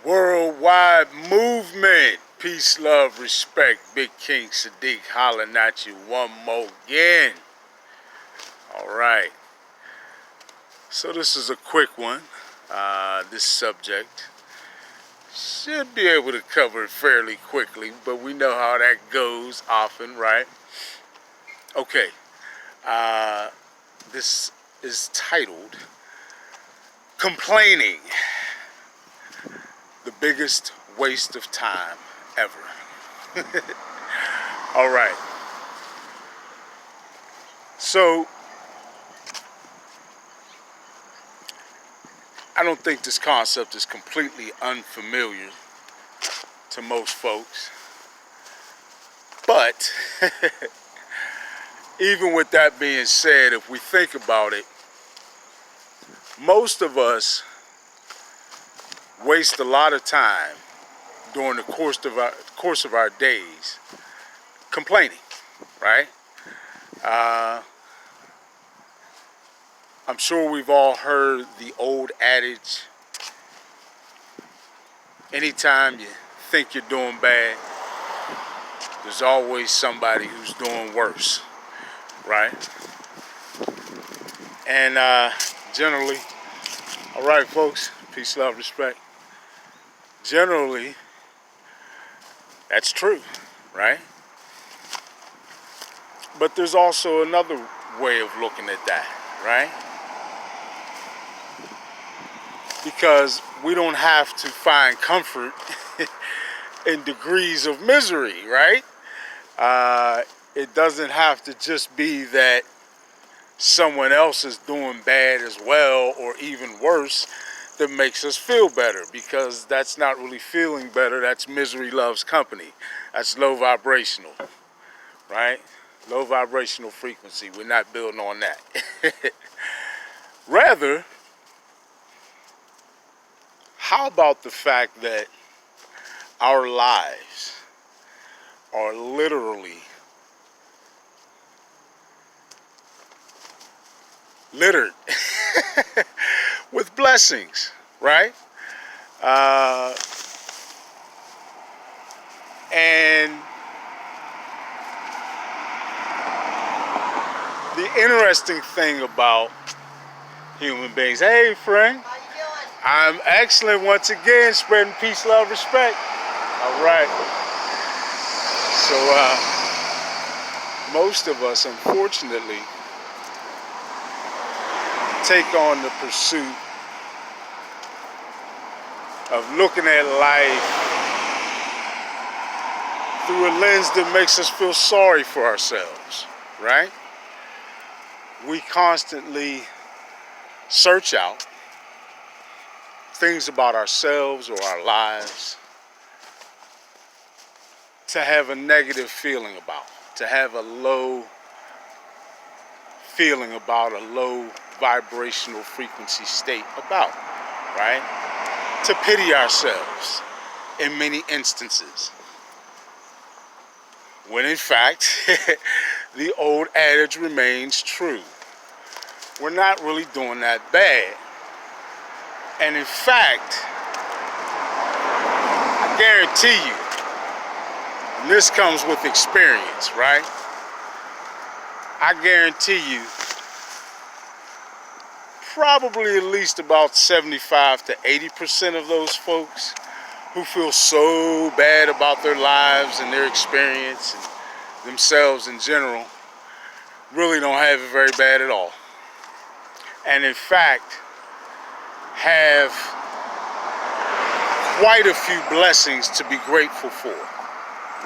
Worldwide movement. Peace, love, respect. Big King Sadiq hollering at you one more again. Alright. So this is a quick one. This subject should be able to cover it fairly quickly, but we know how that goes often, right? Okay. This is titled Complaining. The biggest waste of time ever. All right. So, I don't think this concept is completely unfamiliar to most folks. But, even with that being said, if we think about it, most of us waste a lot of time during the course of our days complaining, right? I'm sure we've all heard the old adage, anytime you think you're doing bad, there's always somebody who's doing worse, right? And generally, all right, folks, peace, love, respect. Generally, that's true, right? But there's also another way of looking at that, right? Because we don't have to find comfort in degrees of misery, right? It doesn't have to just be that someone else is doing bad as well or even worse that makes us feel better, because that's not really feeling better. That's misery loves company. That's low vibrational, right? Low vibrational frequency. We're not building on that. Rather, how about the fact that our lives are literally littered with blessings, right? And the interesting thing about human beings, hey friend, How you doing? I'm excellent once again, spreading peace, love, respect. All right. So most of us, unfortunately, take on the pursuit of looking at life through a lens that makes us feel sorry for ourselves, right? We constantly search out things about ourselves or our lives to have a negative feeling about, to have a low feeling about, a low vibrational frequency state about, right? To pity ourselves in many instances. When in fact, the old adage remains true. We're not really doing that bad. And in fact, I guarantee you, and this comes with experience, right? I guarantee you, probably at least about 75 to 80% of those folks who feel so bad about their lives and their experience and themselves in general really don't have it very bad at all. And in fact, have quite a few blessings to be grateful for,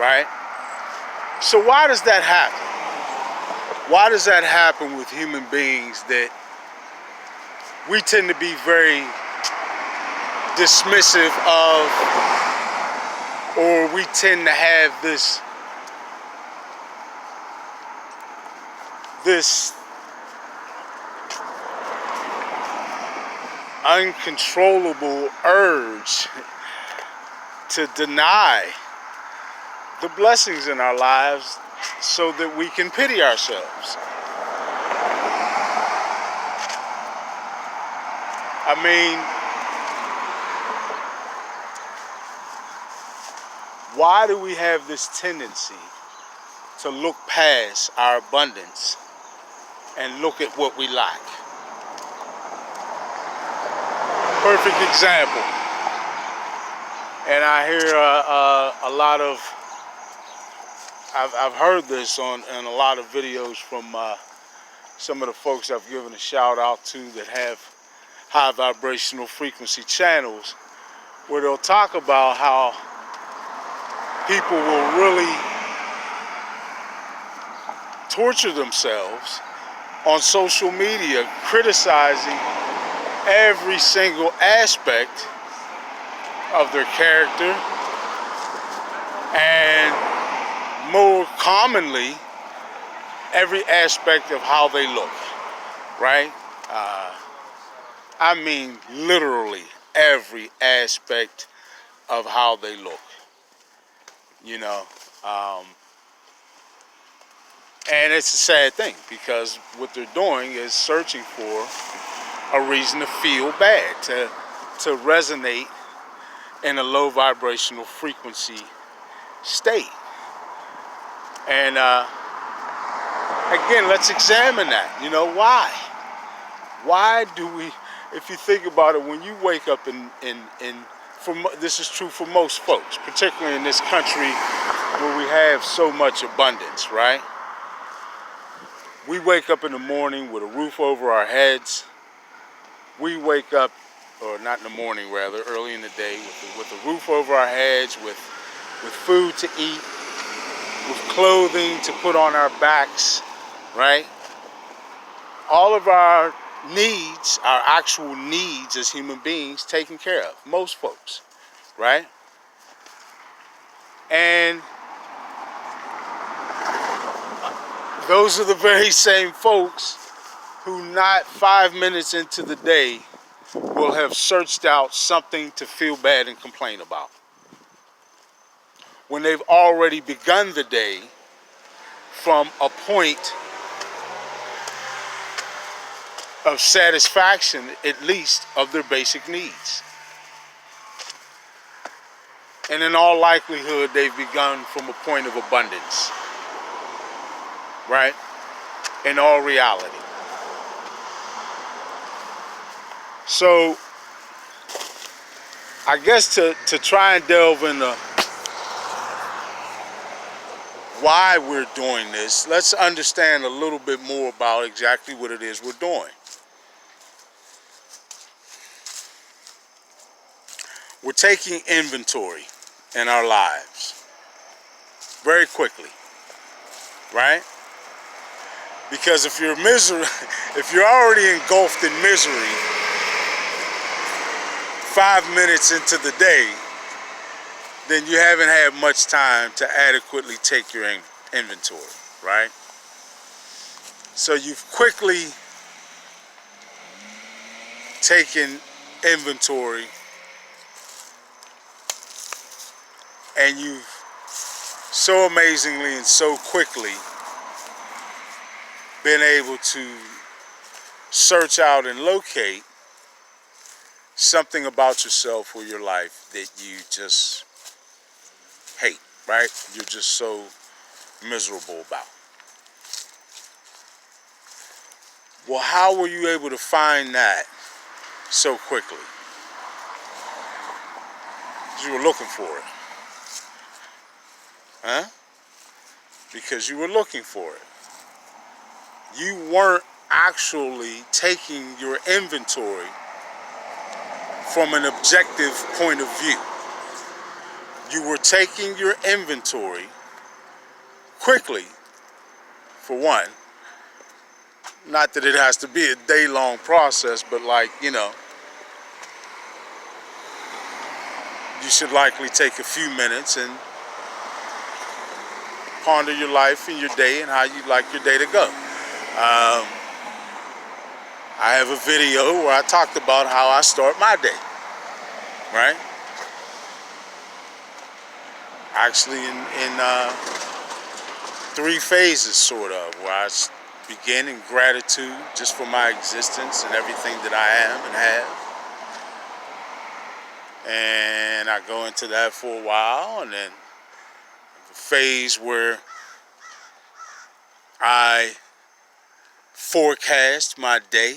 right? So why does that happen? Why does that happen with human beings, that we tend to be very dismissive of, or we tend to have this uncontrollable urge to deny the blessings in our lives so that we can pity ourselves? I mean, Why do we have this tendency to look past our abundance and look at what we lack? Perfect example. And I hear a lot of, I've heard this on a lot of videos from some of the folks I've given a shout out to that have high vibrational frequency channels, where they'll talk about how people will really torture themselves on social media, criticizing every single aspect of their character, and more commonly, every aspect of how they look, right? I mean, literally every aspect of how they look, you know. And it's a sad thing, because what they're doing is searching for a reason to feel bad, to resonate in a low vibrational frequency state. And again, let's examine that. You know, why? Why do we, if you think about it, when you wake up this is true for most folks, particularly in this country where we have so much abundance, right? We wake up in the morning with a roof over our heads. We wake up, or not in the morning, rather, early in the day, with a roof over our heads, with food to eat, with clothing to put on our backs, right? All of our needs, our actual needs as human beings, taken care of, most folks, right? And those are the very same folks who not 5 minutes into the day will have searched out something to feel bad and complain about, when they've already begun the day from a point of satisfaction, at least, of their basic needs. And in all likelihood, they've begun from a point of abundance, right? In all reality. So, I guess to try and delve into why we're doing this, let's understand a little bit more about exactly what it is we're doing. We're taking inventory in our lives very quickly, right? Because if you're if you're already engulfed in misery 5 minutes into the day, then you haven't had much time to adequately take your inventory, right? So you've quickly taken inventory, and you've so amazingly and so quickly been able to search out and locate something about yourself or your life that you just hate, right? You're just so miserable about. Well, how were you able to find that so quickly? You were looking for it. Huh? Because you were looking for it. You weren't actually taking your inventory from an objective point of view. You were taking your inventory quickly, for one. Not that it has to be a day-long process, but like, you know, you should likely take a few minutes and ponder your life and your day and how you'd like your day to go. I have a video where I talked about how I start my day, right? Actually in 3 phases, sort of, where I begin in gratitude just for my existence and everything that I am and have. And I go into that for a while, and then phase where I forecast my day,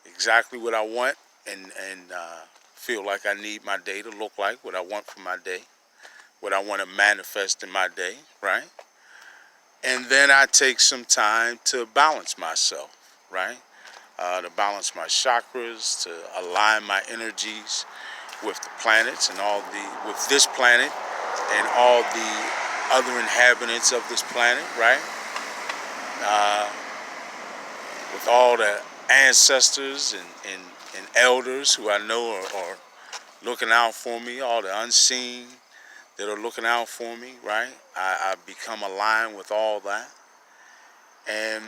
exactly what I want, and feel like I need my day to look like, what I want for my day, what I want to manifest in my day, right? And then I take some time to balance myself, right? To balance my chakras, to align my energies with the planets and with this planet and all the other inhabitants of this planet, right? Uh, with all the ancestors and elders who I know are looking out for me, all the unseen that are looking out for me, right? I become aligned with all that. And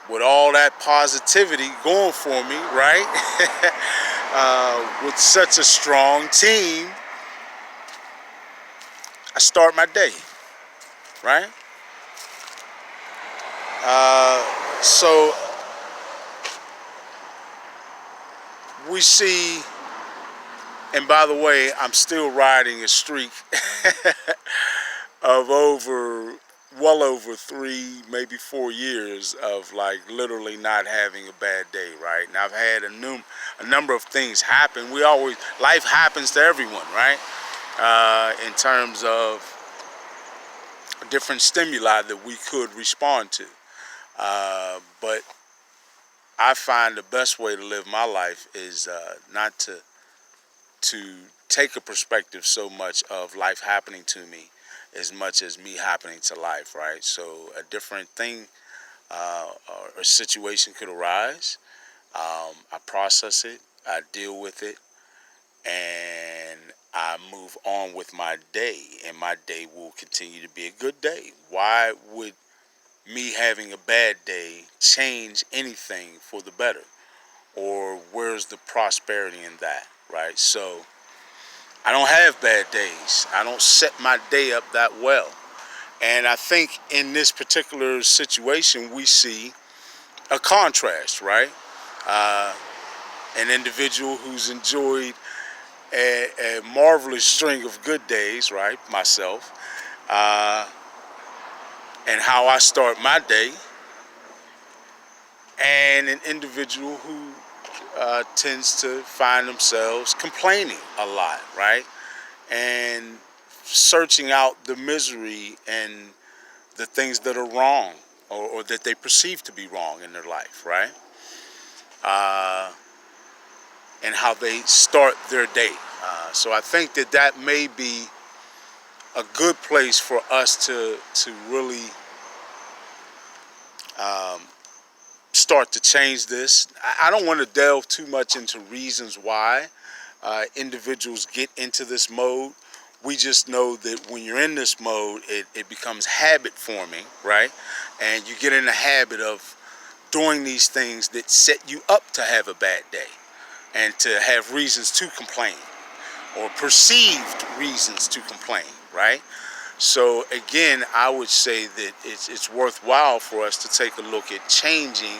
with all that positivity going for me, right? With such a strong team, I start my day, right? So we see, and by the way, I'm still riding a streak of well over 3, maybe 4 years of like literally not having a bad day, right? And I've had a number of things happen. Life happens to everyone, right? In terms of different stimuli that we could respond to. But I find the best way to live my life is not to take a perspective so much of life happening to me as much as me happening to life, right? So a different thing or a situation could arise. I process it, I deal with it, and I move on with my day, and my day will continue to be a good day. Why would me having a bad day change anything for the better? Or where's the prosperity in that, right? So I don't have bad days. I don't set my day up that well. And I think in this particular situation, we see a contrast, right? An individual who's enjoyed a marvelous string of good days, right? Myself, and how I start my day, and an individual who tends to find themselves complaining a lot, right? And searching out the misery and the things that are wrong or that they perceive to be wrong in their life, right? And how they start their day. So I think that may be a good place for us to really start to change this. I don't want to delve too much into reasons why individuals get into this mode. We just know that when you're in this mode, it becomes habit forming, right? And you get in the habit of doing these things that set you up to have a bad day and to have reasons to complain or perceived reasons to complain, right? So again, I would say that it's worthwhile for us to take a look at changing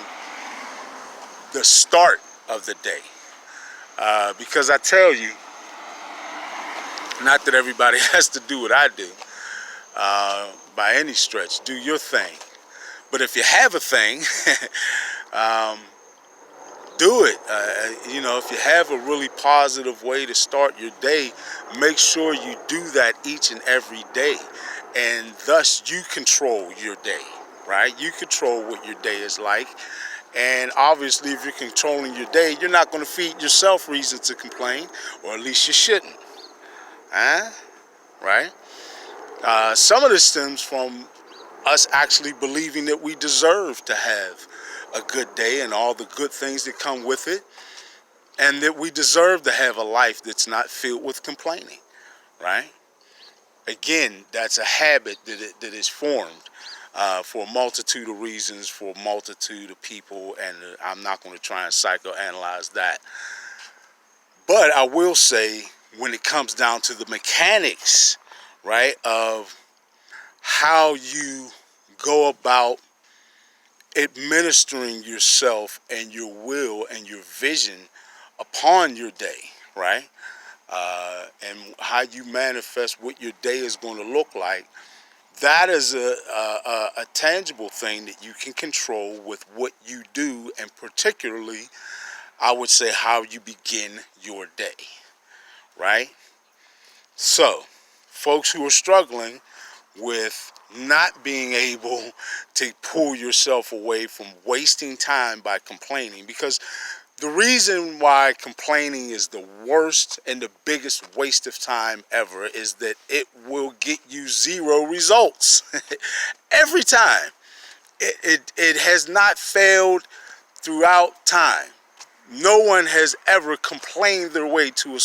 the start of the day. Because I tell you, not that everybody has to do what I do by any stretch. Do your thing. But if you have a thing, do it. If you have a really positive way to start your day, make sure you do that each and every day. And thus you control your day, right? You control what your day is like. And obviously, if you're controlling your day, you're not going to feed yourself reasons to complain, or at least you shouldn't. Right? Some of this stems from us actually believing that we deserve to have a good day and all the good things that come with it, and that we deserve to have a life that's not filled with complaining, right? Again, that's a habit that is formed for a multitude of reasons, for a multitude of people, and I'm not going to try and psychoanalyze that. But I will say, when it comes down to the mechanics, right, of how you go about administering yourself and your will and your vision upon your day, right? and how you manifest what your day is going to look like, that is a tangible thing that you can control with what you do, and particularly, I would say, how you begin your day, right? So, folks who are struggling with not being able to pull yourself away from wasting time by complaining, because the reason why complaining is the worst and the biggest waste of time ever is that it will get you zero results. Every time. It has not failed throughout time. No one has ever complained their way to a